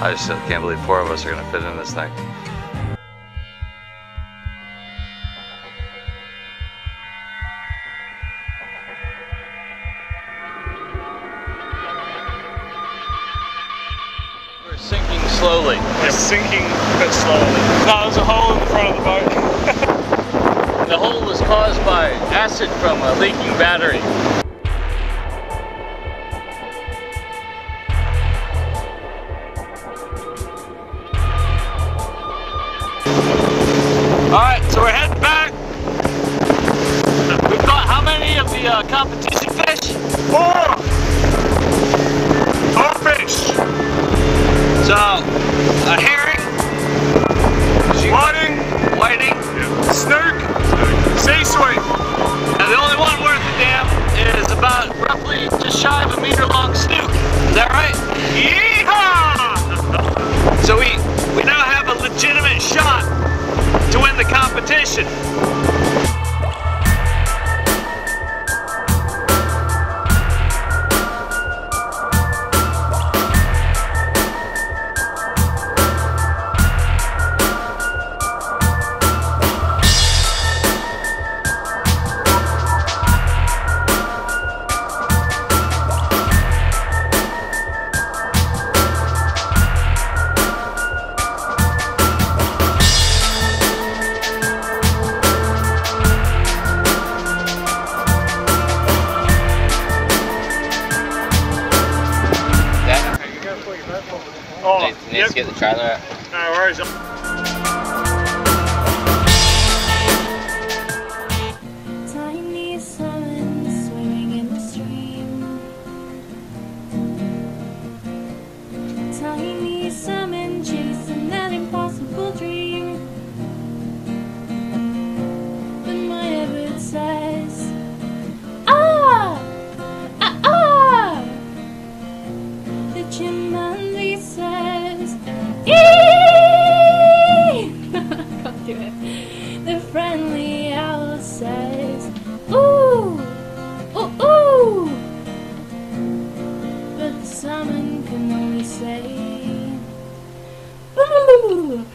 I just can't believe 4 of us are gonna fit in this thing. We're sinking slowly. We're sinking but slowly. No, there's a hole in the front of the boat. The hole was caused by acid from a leaking battery. Alright, so we're heading back. We've got how many of the competition fish? 4 fish. So, a herring, whiting, snook, sea sweet. and the only one worth a damn is about roughly just shy of a meter long snook. Is that right? Yeehaw! So we now have a legitimate shot to win the competition. Oh, Need to get the trailer out. No worries. Tiny salmon swimming in the stream. Tiny salmon chasing that impossible dream. But my Everett says, ah, ah, ah. The chimpanzee says, eee. Can't do it. The friendly owl says, ooh, ooh, ooh. But the salmon can only say, boo.